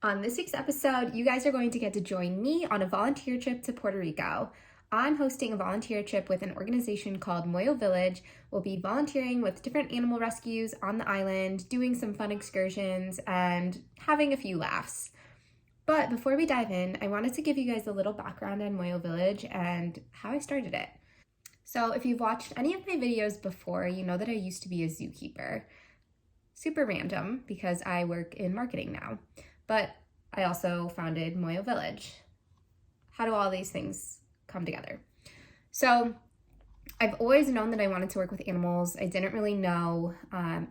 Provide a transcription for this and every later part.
On this week's episode, you guys are going to get to join me on a volunteer trip to Puerto Rico. I'm hosting a volunteer trip with an organization called Moyo Village. We'll be volunteering with different animal rescues on the island, doing some fun excursions, and having a few laughs. But before we dive in, I wanted to give you guys a little background on Moyo Village and how I started it. So if you've watched any of my videos before, you know that I used to be a zookeeper. Super random because I work in marketing now. But I also founded Moyo Village. How do all these things come together? So I've always known that I wanted to work with animals. I didn't really know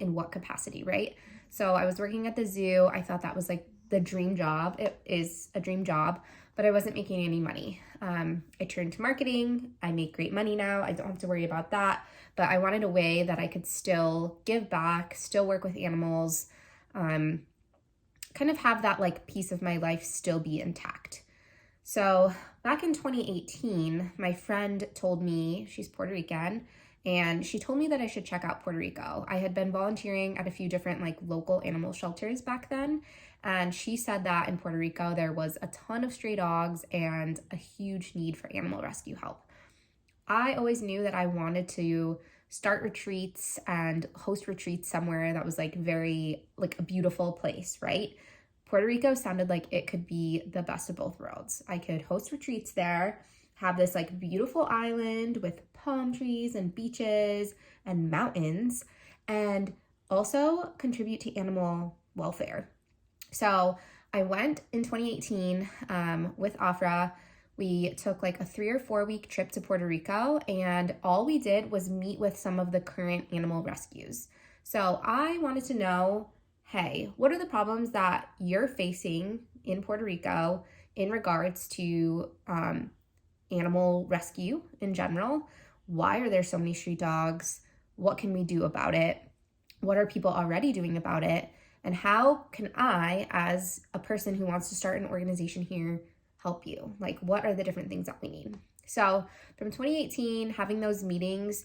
in what capacity, right? So I was working at the zoo. I thought that was like the dream job. It is a dream job, but I wasn't making any money. I turned to marketing. I make great money now. I don't have to worry about that. But I wanted a way that I could still give back, still work with animals, kind of have that like piece of my life still be intact. So back in 2018, my friend told me, she's Puerto Rican, and she told me that I should check out Puerto Rico. I had been volunteering at a few different like local animal shelters back then, and she said that in Puerto Rico there was a ton of stray dogs and a huge need for animal rescue help. I always knew that I wanted to start retreats and host retreats somewhere that was like very like a beautiful place, right? Puerto Rico sounded like it could be the best of both worlds. I could host retreats there, have this like beautiful island with palm trees and beaches and mountains, and also contribute to animal welfare. So I went in 2018 with Afra. We took like a 3 or 4 week trip to Puerto Rico, and all we did was meet with some of the current animal rescues. So I wanted to know, hey, what are the problems that you're facing in Puerto Rico in regards to animal rescue in general? Why are there so many street dogs? What can we do about it? What are people already doing about it? And how can I, as a person who wants to start an organization here, help you? Like, what are the different things that we need? So from 2018, having those meetings,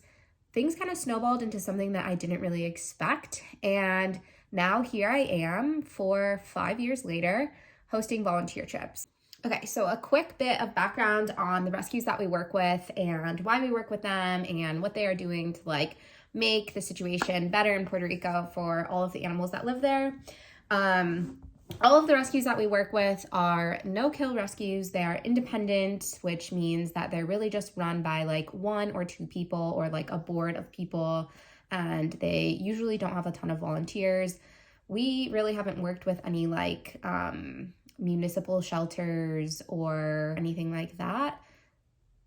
things kind of snowballed into something that I didn't really expect. And now here I am 5 years later, hosting volunteer trips. Okay, so a quick bit of background on the rescues that we work with and why we work with them and what they are doing to like make the situation better in Puerto Rico for all of the animals that live there. All of the rescues that we work with are no-kill rescues. They are independent, which means that they're really just run by like 1 or 2 people or like a board of people, and they usually don't have a ton of volunteers. We really haven't worked with any like municipal shelters or anything like that.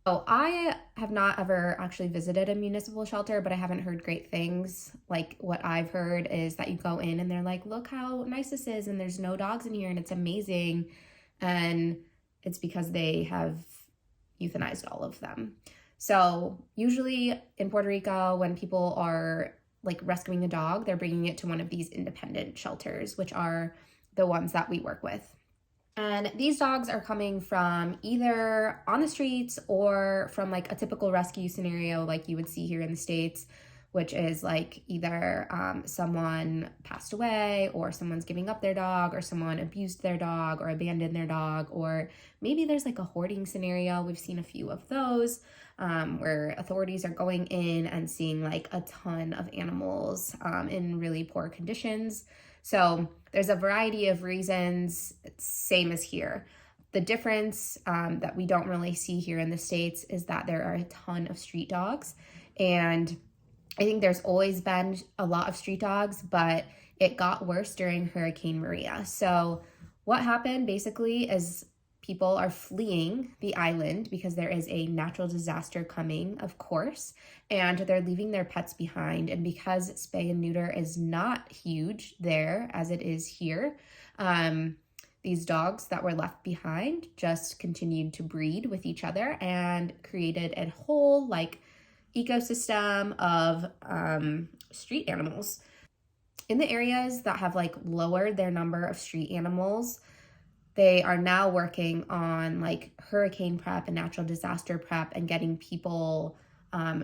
Oh, I have not ever actually visited a municipal shelter, but I haven't heard great things. Like what I've heard is that you go in and they're like, look how nice this is, and there's no dogs in here, and it's amazing. And it's because they have euthanized all of them. So usually in Puerto Rico, when people are like rescuing a dog, they're bringing it to one of these independent shelters, which are the ones that we work with. And these dogs are coming from either on the streets or from like a typical rescue scenario like you would see here in the States, which is like either someone passed away or someone's giving up their dog or someone abused their dog or abandoned their dog, or maybe there's like a hoarding scenario. We've seen a few of those where authorities are going in and seeing like a ton of animals in really poor conditions. So there's a variety of reasons, same as here. The difference that we don't really see here in the States is that there are a ton of street dogs. And I think there's always been a lot of street dogs, but it got worse during Hurricane Maria. So what happened basically is people are fleeing the island because there is a natural disaster coming, of course, and they're leaving their pets behind. And because spay and neuter is not huge there as it is here, these dogs that were left behind just continued to breed with each other and created a whole like ecosystem of street animals. In the areas that have like lowered their number of street animals, they are now working on like hurricane prep and natural disaster prep and getting people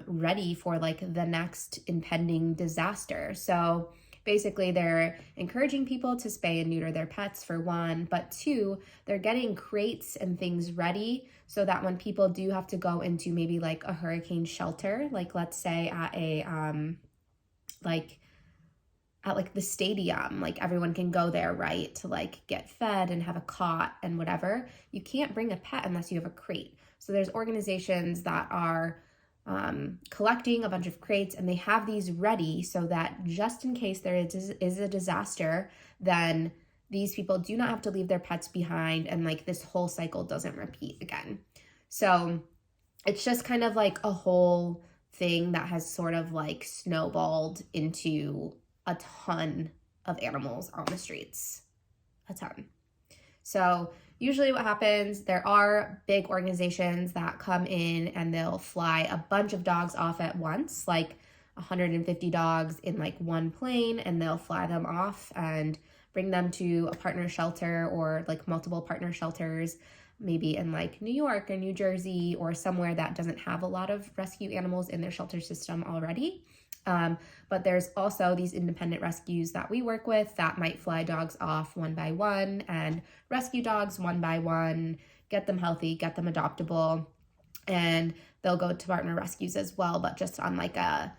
ready for like the next impending disaster. So Basically, they're encouraging people to spay and neuter their pets, for one, but two, they're getting crates and things ready so that when people do have to go into maybe like a hurricane shelter, like let's say at a like the stadium, like everyone can go there, right, to like get fed and have a cot and whatever. You can't bring a pet unless you have a crate. So there's organizations that are collecting a bunch of crates, and they have these ready so that just in case there is a disaster, then these people do not have to leave their pets behind, and like this whole cycle doesn't repeat again. So it's just kind of like a whole thing that has sort of like snowballed into a ton of animals on the streets. A ton. So usually what happens, there are big organizations that come in and they'll fly a bunch of dogs off at once, like 150 dogs in like one plane, and they'll fly them off and bring them to a partner shelter or like multiple partner shelters, maybe in like New York or New Jersey or somewhere that doesn't have a lot of rescue animals in their shelter system already. But there's also these independent rescues that we work with that might fly dogs off one by one and rescue dogs one by one, get them healthy, get them adoptable, and they'll go to partner rescues as well, but just on like a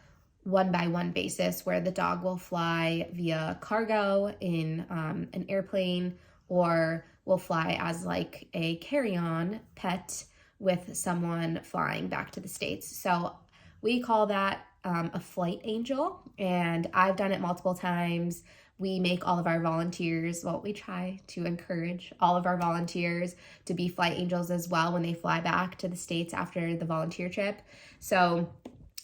one by one basis where the dog will fly via cargo in an airplane, or will fly as like a carry-on pet with someone flying back to the States. So we call that a flight angel, and I've done it multiple times. We make all of our volunteers, well, we try to encourage all of our volunteers to be flight angels as well when they fly back to the States after the volunteer trip. So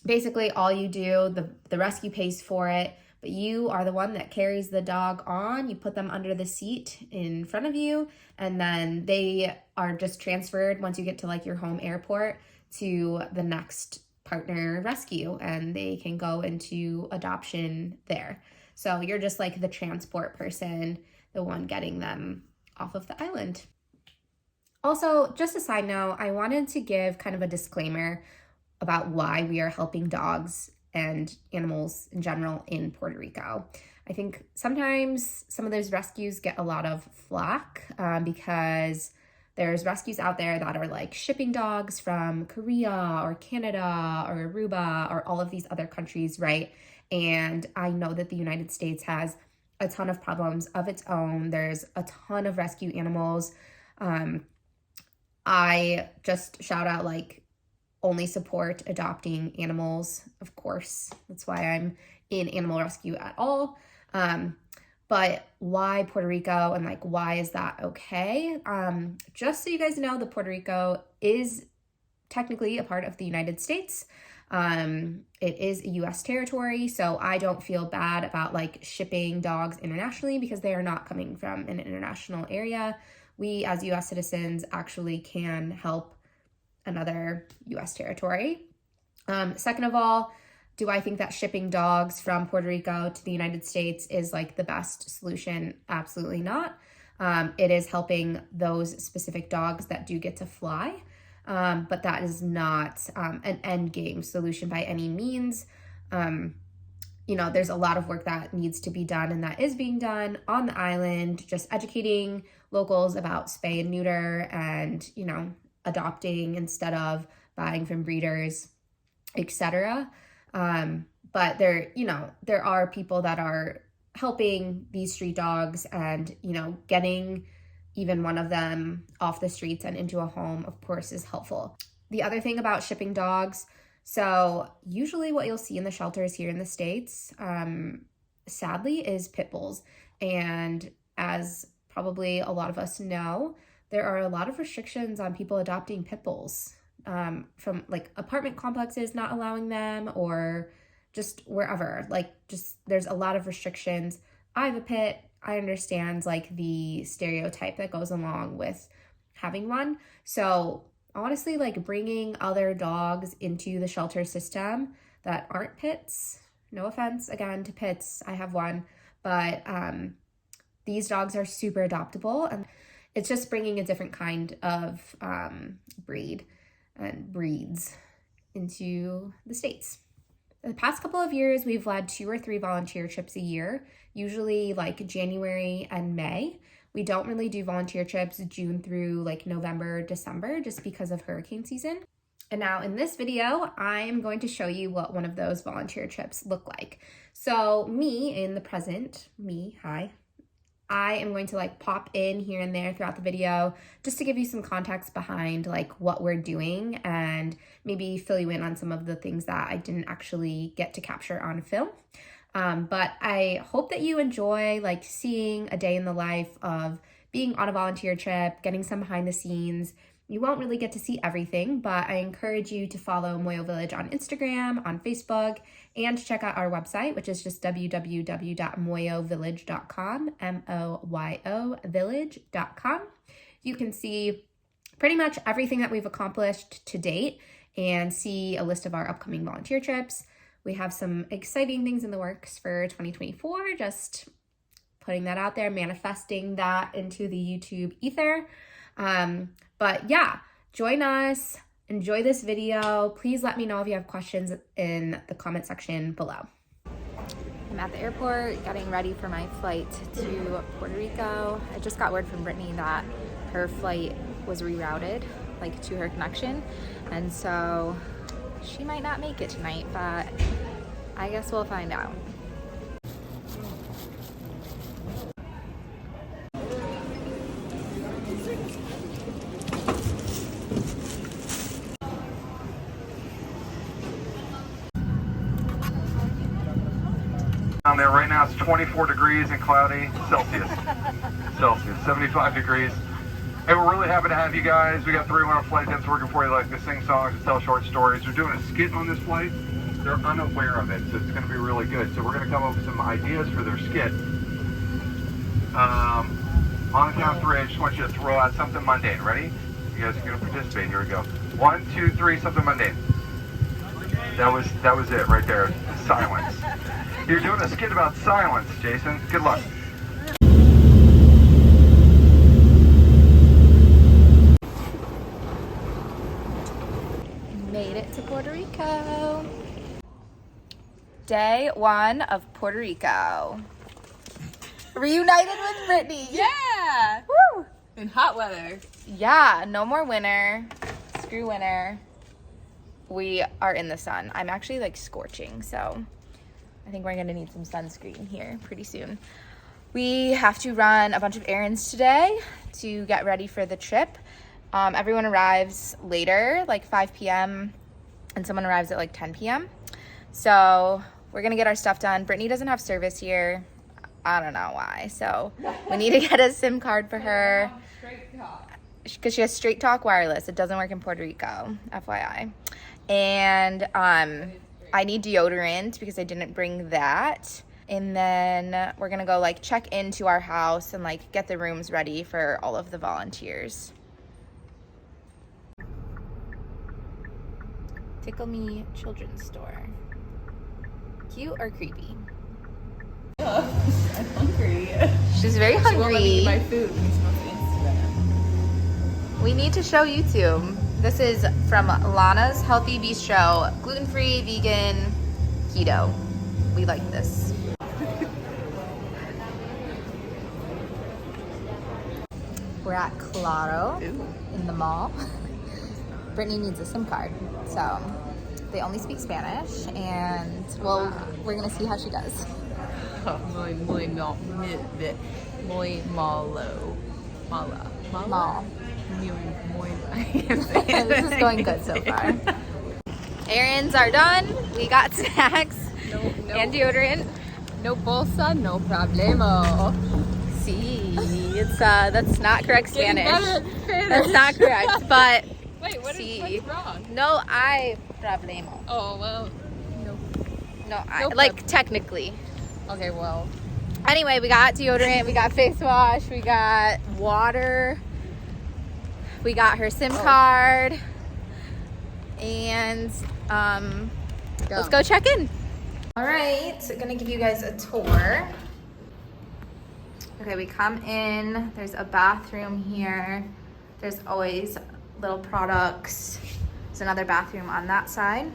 basically all you do, the rescue pays for it, but you are the one that carries the dog on. You put them under the seat in front of you, and then they are just transferred once you get to like your home airport to the next partner rescue, and they can go into adoption there. So you're just like the transport person, the one getting them off of the island. Also, just a side note, I wanted to give kind of a disclaimer about why we are helping dogs and animals in general in Puerto Rico. I think sometimes some of those rescues get a lot of flack because there's rescues out there that are like shipping dogs from Korea or Canada or Aruba or all of these other countries, right? And I know that the United States has a ton of problems of its own. There's a ton of rescue animals. I just shout out, like, only support adopting animals, of course. That's why I'm in animal rescue at all. But why Puerto Rico, and like, why is that okay? Just so you guys know, the Puerto Rico is technically a part of the United States. It is a US territory, so I don't feel bad about like shipping dogs internationally because they are not coming from an international area. We as US citizens actually can help another US territory. Second of all, do I think that shipping dogs from Puerto Rico to the United States is like the best solution? Absolutely not. It is helping those specific dogs that do get to fly, but that is not an end game solution by any means. You know, there's a lot of work that needs to be done, and that is being done on the island, just educating locals about spay and neuter and, you know, adopting instead of buying from breeders, etc. But there, you know, there are people that are helping these street dogs, and, you know, getting even one of them off the streets and into a home, of course, is helpful. The other thing about shipping dogs, so usually what you'll see in the shelters here in the States, sadly, is pit bulls. And as probably a lot of us know, there are a lot of restrictions on people adopting pit bulls, from like apartment complexes not allowing them, or just wherever. Like, just there's a lot of restrictions. I have a pit. I understand like the stereotype that goes along with having one. So honestly, like, bringing other dogs into the shelter system that aren't pits, no offense again to pits, I have one, but these dogs are super adoptable, and it's just bringing a different kind of breed and breeds into the States. The past couple of years, we've led 2 or 3 volunteer trips a year, usually like January and May. We don't really do volunteer trips June through like November, December, just because of hurricane season. And now in this video, I'm going to show you what one of those volunteer trips look like. So me in the present, hi. I am going to like pop in here and there throughout the video just to give you some context behind like what we're doing and maybe fill you in on some of the things that I didn't actually get to capture on film. But I hope that you enjoy like seeing a day in the life of being on a volunteer trip, getting some behind the scenes. You won't really get to see everything, but I encourage you to follow Moyo Village on Instagram, on Facebook, and to check out our website, which is just www.moyovillage.com, M-O-Y-O village.com. You can see pretty much everything that we've accomplished to date and see a list of our upcoming volunteer trips. We have some exciting things in the works for 2024, just putting that out there, manifesting that into the YouTube ether. But yeah, join us, enjoy this video. Please let me know if you have questions in the comment section below. I'm at the airport getting ready for my flight to Puerto Rico. I just got word from Brittany that her flight was rerouted, like to her connection. And so she might not make it tonight, but I guess we'll find out. Down there right now it's 24 degrees and cloudy Celsius, 75 degrees. Hey, we're really happy to have you guys. We got 3 on our flight attendants working for you, like to sing songs and tell short stories. We're doing a skit on this flight. They're unaware of it, so it's going to be really good. So we're going to come up with some ideas for their skit. On the count of 3, I just want you to throw out something mundane. Ready? You guys are going to participate. Here we go. 1, 2, 3, something mundane. That was it right there. Silence. You're doing a skit about silence, Jason. Good luck. Made it to Puerto Rico. Day 1 of Puerto Rico. Reunited with Brittany. Yeah! Woo! In hot weather. Yeah, no more winter. Screw winter. We are in the sun. I'm actually like scorching, so I think we're gonna need some sunscreen here pretty soon. We have to run a bunch of errands today to get ready for the trip. Everyone arrives later, like 5 p.m. and someone arrives at like 10 p.m. So we're gonna get our stuff done. Brittany doesn't have service here. I don't know why. So we need to get a SIM card for her. Because she has Straight Talk Wireless. It doesn't work in Puerto Rico, FYI. And I need deodorant because I didn't bring that. And then we're gonna go like check into our house and like get the rooms ready for all of the volunteers. Tickle Me Children's Store. Cute or creepy? I'm hungry. She's very hungry. She won't let me eat my food. We smoke Instagram. We need to show YouTube. This is from Lana's Healthy Bistro. Gluten-free, vegan, keto. We like this. We're at Claro in the mall. Brittany needs a SIM card, so they only speak Spanish, and well, we're gonna see how she does. Muy malo. Mall. Muy. This is going good so far. Errands are done. We got snacks and deodorant. No bolsa, no problemo. See, it's that's not correct Spanish. Spanish. That's not correct, but Wait, what's wrong? no hay problema. Oh, well, No, No like technically. okay, well. Anyway, we got deodorant, we got face wash, we got water, we got her SIM card, and let's go check in. All right, so gonna give you guys a tour. Okay, we come in, there's a bathroom here. There's always little products. There's another bathroom on that side.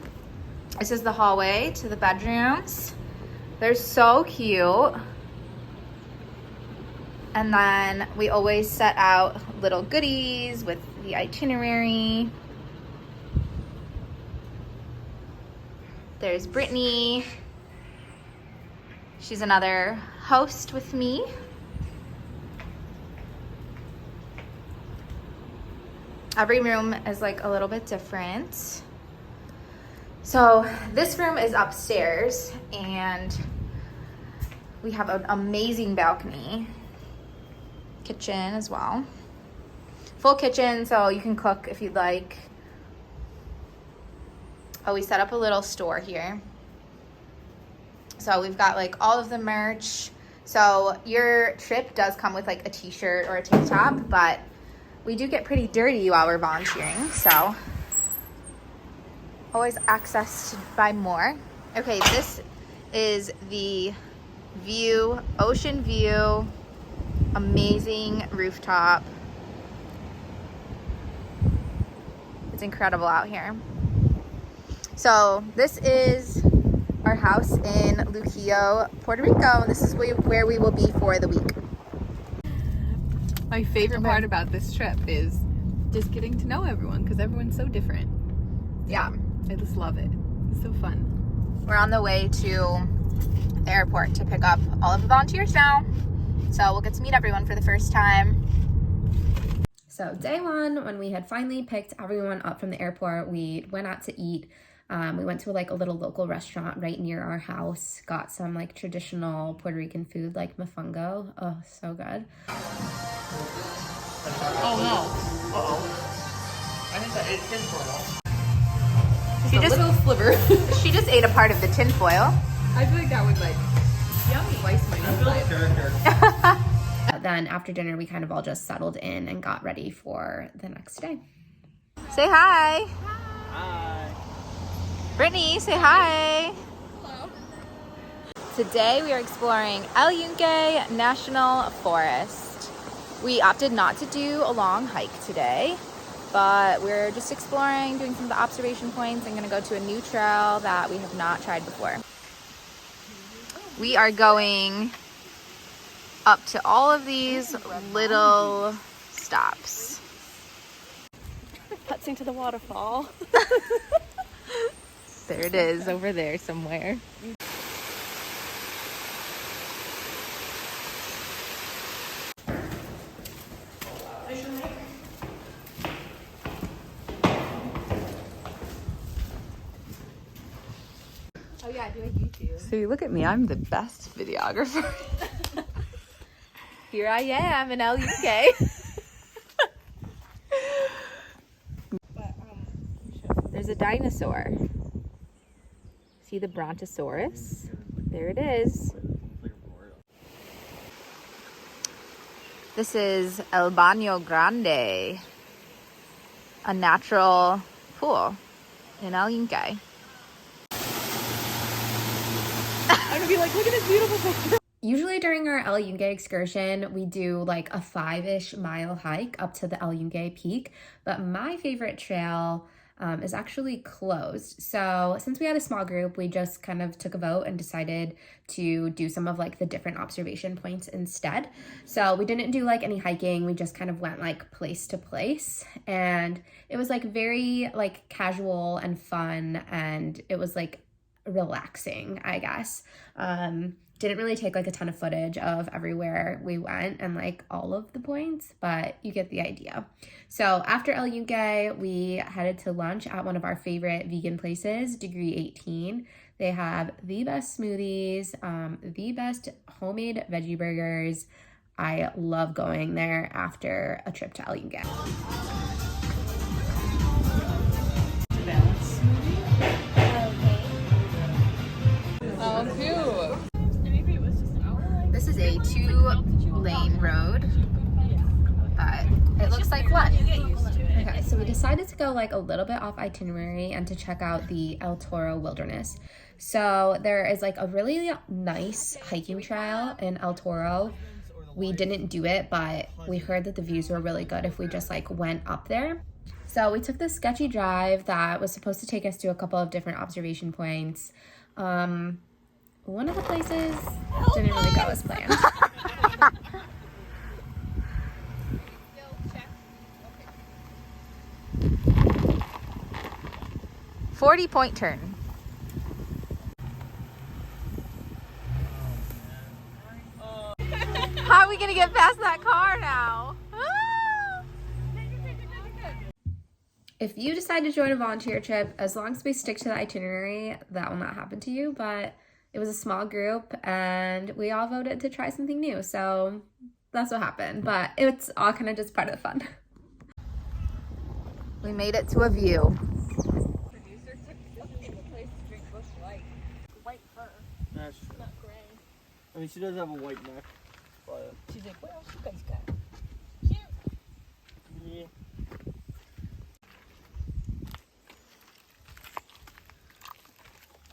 This is the hallway to the bedrooms. They're so cute. And then we always set out little goodies with the itinerary. There's Brittany. She's another host with me. Every room is like a little bit different. So this room is upstairs and we have an amazing balcony. Kitchen as well. Full kitchen, so you can cook if you'd like. Oh, we set up a little store here. So we've got like all of the merch. So your trip does come with like a t-shirt or a tank top, but we do get pretty dirty while we're volunteering, so always access to buy more. Okay, this is the view, ocean view, amazing rooftop. It's incredible out here. So this is our house in Luquillo, Puerto Rico. This is where we will be for the week. My favorite part about this trip is just getting to know everyone because everyone's so different. Yeah. I just love it. It's so fun. We're on the way to the airport to pick up all of the volunteers now. So we'll get to meet everyone for the first time. So day one, when we had finally picked everyone up from the airport, we went out to eat. We went to like a little local restaurant right near our house, got some like traditional Puerto Rican food like mofongo. Oh, so good. Oh no. Uh-oh. I think I ate tinfoil. She A just little sliver. she just ate a part of the tinfoil. I feel like that would like slice my nose. Then after dinner, we kind of all just settled in and got ready for the next day. Say hi. Hi. Brittany, say hi. Hello. Today we are exploring El Yunque National Forest. We opted not to do a long hike today, but we're just exploring, doing some of the observation points. I'm gonna go to a new trail that we have not tried before. We are going up to all of these little stops. Putzing to the waterfall. There it is, over there somewhere. Oh yeah, I do like YouTube. See, look at me, I'm the best videographer. Here I am in El Yunque. There's a dinosaur. See the Brontosaurus? There it is. This is El Baño Grande, a natural pool in El Yunque. I'm gonna be like, look at this beautiful picture. Usually during our El Yunque excursion, we do like a 5-ish mile hike up to the El Yunque peak, but my favorite trail is actually closed. So since we had a small group, we just kind of took a vote and decided to do some of like the different observation points instead. So we didn't do like any hiking. We just kind of went like place to place, and it was like very like casual and fun, and it was like relaxing, I guess. Didn't really take like a ton of footage of everywhere we went and like all of the points, but you get the idea. So after El Yunque, we headed to lunch at one of our favorite vegan places, Degree 18. They have the best smoothies, the best homemade veggie burgers. I love going there after a trip to El Yunque. Oh, cute. This is a 2-lane road, but it looks like one. Okay, so we decided to go like a little bit off itinerary and to check out the El Toro Wilderness. So there is like a really nice hiking trail in El Toro. We didn't do it, but we heard that the views were really good if we just like went up there. So we took this sketchy drive that was supposed to take us to a couple of different observation points. One of the places didn't really go as planned. 40-point turn. How are we gonna get past that car now? If you decide to join a volunteer trip, as long as we stick to the itinerary, that will not happen to you. But it was a small group and we all voted to try something new. So that's what happened. But it's all kind of just part of the fun. We made it to a view. That's true. Not gray. I mean, she does have a white neck, but She's like, what else you guys got? yeah.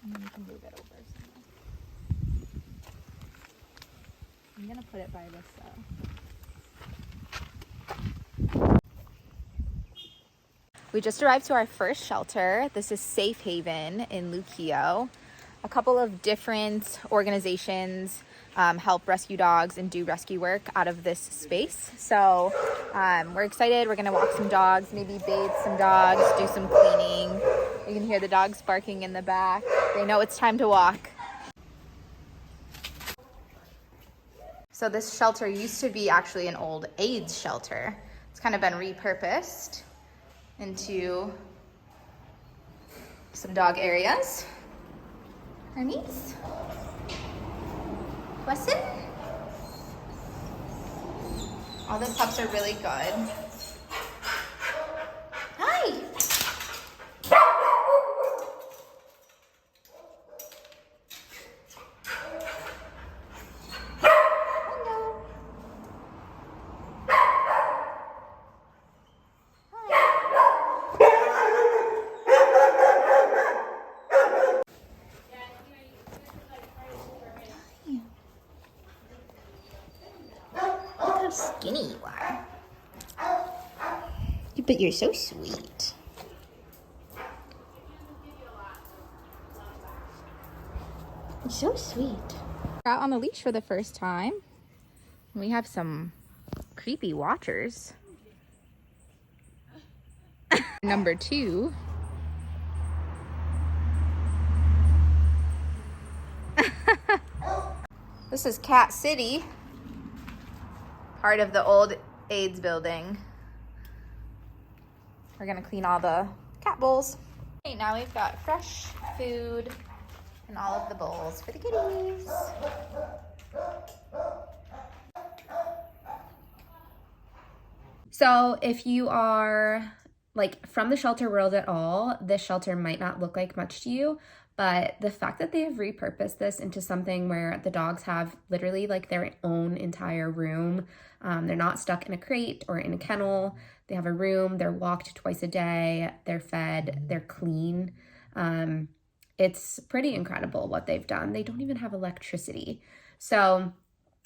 And then we can move it over somewhere. I'm gonna put it by this though. We just arrived to our first shelter. This is Safe Haven in Luquillo. A couple of different organizations help rescue dogs and do rescue work out of this space. So we're excited. We're gonna walk some dogs, maybe bathe some dogs, do some cleaning. You can hear the dogs barking in the back. They know it's time to walk. So this shelter used to be actually an old AIDS shelter. It's kind of been repurposed into some dog areas. Hermes? Wesson? All the pups are really good. Hi! Hello. Look how skinny you are. But you're so sweet. You're so sweet. We're out on the leash for the first time. We have some creepy watchers. Number 2. This is Cat City, part of the old AIDS building. We're gonna clean all the cat bowls. Okay, now we've got fresh food and all of the bowls for the kitties. So if you are like from the shelter world at all, this shelter might not look like much to you, but the fact that they have repurposed this into something where the dogs have literally like their own entire room. They're not stuck in a crate or in a kennel. They have a room, they're walked twice a day, they're fed, they're clean. It's pretty incredible what they've done. They don't even have electricity. So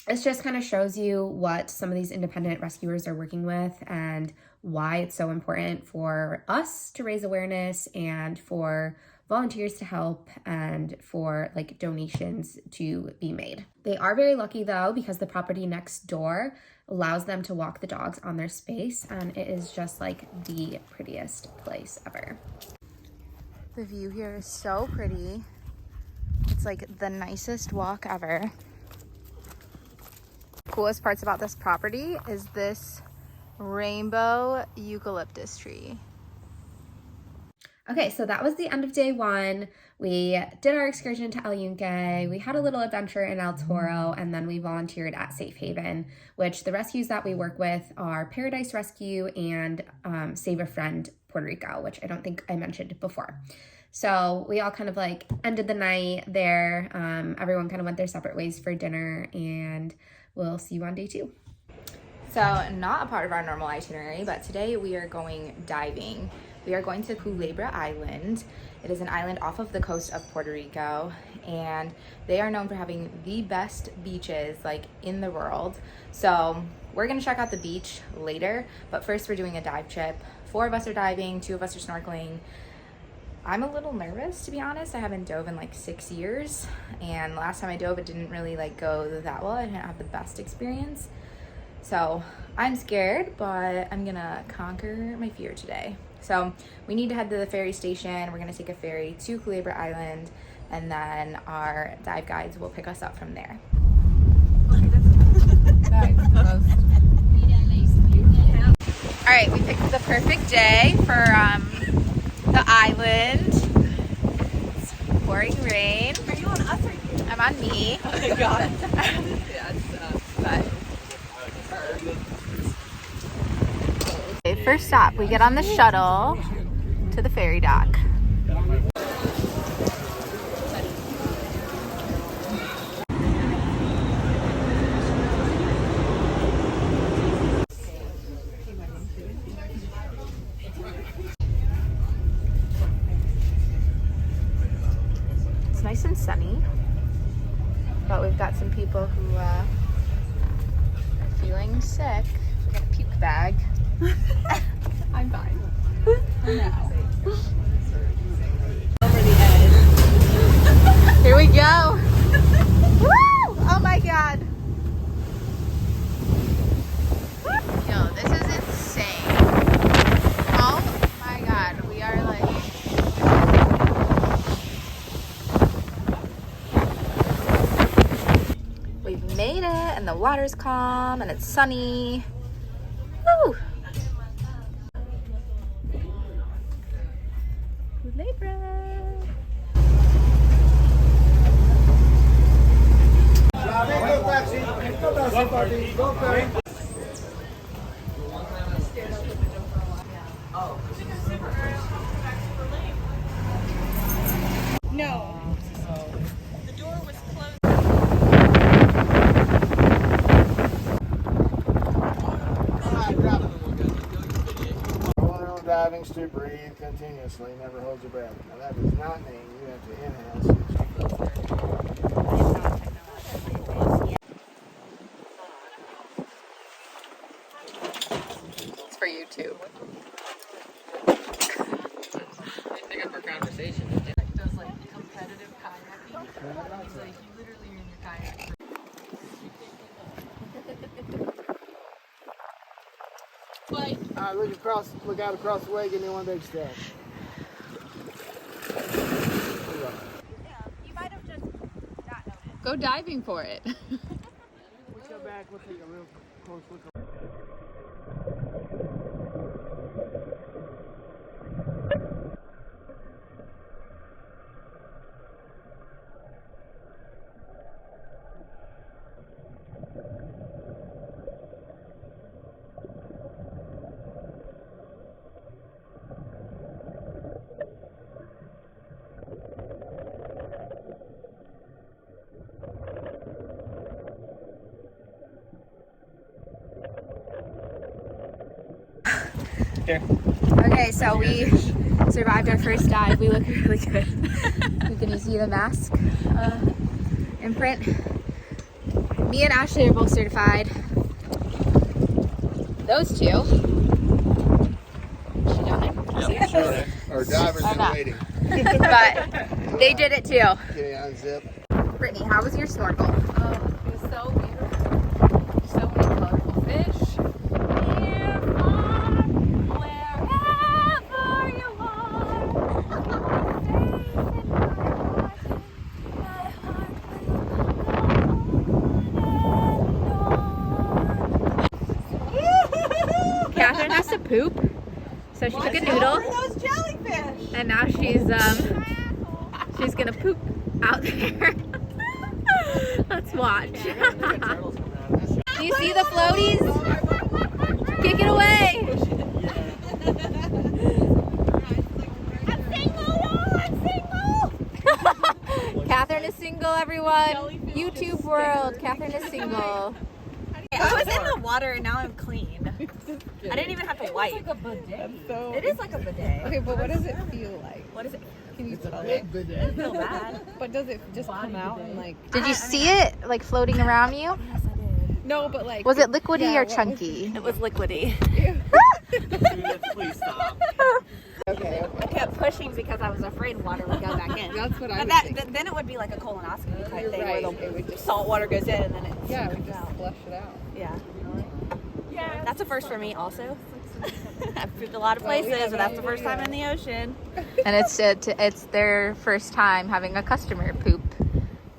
this just kind of shows you what some of these independent rescuers are working with and why it's so important for us to raise awareness and for volunteers to help and for like donations to be made. They are very lucky though, because the property next door allows them to walk the dogs on their space, and it is just like the prettiest place ever. The view here is so pretty. It's like the nicest walk ever. Coolest parts about this property is this rainbow eucalyptus tree. Okay, so that was the end of day 1. We did our excursion to El Yunque. We had a little adventure in El Toro, and then we volunteered at Safe Haven, which the rescues that we work with are Paradise Rescue and Save a Friend Puerto Rico, which I don't think I mentioned before. So we all kind of like ended the night there. Everyone kind of went their separate ways for dinner, and we'll see you on day 2. So not a part of our normal itinerary, but today we are going diving. We are going to Culebra Island. It is an island off of the coast of Puerto Rico, and they are known for having the best beaches like in the world. So we're gonna check out the beach later, but first we're doing a dive trip. 4 of us are diving, 2 of us are snorkeling. I'm a little nervous, to be honest. I haven't dove in like 6 years, and the last time I dove, it didn't really like go that well. I didn't have the best experience. So I'm scared, but I'm gonna conquer my fear today. So we need to head to the ferry station. We're gonna take a ferry to Culebra Island, and then our dive guides will pick us up from there. All right, we picked the perfect day for the island. It's pouring rain. Are you on us or you? I'm on me. Oh my god. Okay, first stop, we get on the shuttle to the ferry dock. It's nice and sunny, but we've got some people who are feeling sick. We got a puke bag. I'm fine. No. Here we go. Woo! Oh my god. Yo, this is insane. Oh my god, we are like... We've made it, and the water's calm, and it's sunny. Woo! Culebra. No. The door was closed. While diving, to breathe continuously, never hold your breath. Now that does not mean you have to inhale. It's for YouTube. Pick up our conversation. Does like competitive kayaking. He's like, you literally are in your kayak. Look out across the way, give me one big step. You might have just not noticed. Go diving for it. We come back, we'll take a real close look. Here. Okay, so we survived our first dive. We look really good. Can you see the mask imprint? Me and Ashley are both certified. Those two. Yeah, sure. Our divers are waiting. But they did it too. Can you unzip? Brittany, how was your snorkel? It was so beautiful. So many colorful fish. Wherever you are, Catherine has to poop, so she took a noodle, those jellyfish? and now she's gonna poop out there. Let's watch. Do you see the floaties? Kick it away. I'm single. Catherine is single, everyone. YouTube world. Catherine is single. I was in the water and now I'm clean. I didn't even have to wipe. It's like a bidet. It is like a bidet. Okay, but what does it feel like? What is it? Can you tell me? It doesn't feel bad. But does it just come out and like... Did you see it like floating around you? Yes, I did. No, but like. Was it liquidy yeah, or what was chunky? It was liquidy. Please stop. Okay. I kept pushing because I was afraid water would go back in. That's what I But was thinking. then it would be like a colonoscopy type You're thing right. where It would the just- salt water goes in and then it Yeah, we comes just out. flush it out. Yeah. That's a first for me also. I've pooped a lot of Well, we places, have but that's no the first time in video. the ocean. And it's their first time having a customer poop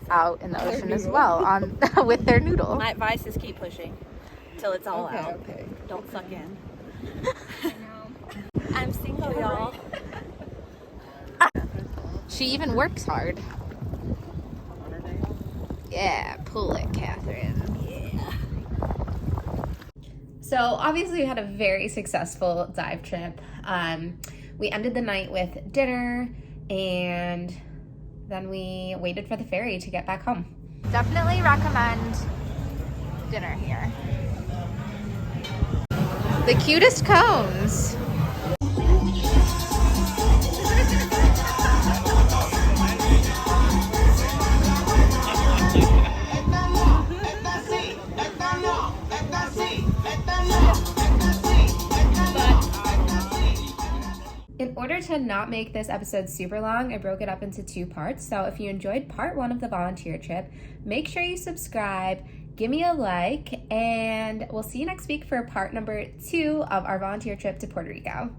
out in the Their ocean as noodle. well on with their noodle. My advice is keep pushing till it's all Okay, out. okay. Don't suck in. I'm single, y'all. She even works hard. Yeah, pull it, Catherine. So obviously we had a very successful dive trip. We ended the night with dinner and then we waited for the ferry to get back home. Definitely recommend dinner here. The cutest cones. In order to not make this episode super long, I broke it up into 2 parts. So if you enjoyed part 1 of the volunteer trip, make sure you subscribe, give me a like, and we'll see you next week for part number 2 of our volunteer trip to Puerto Rico.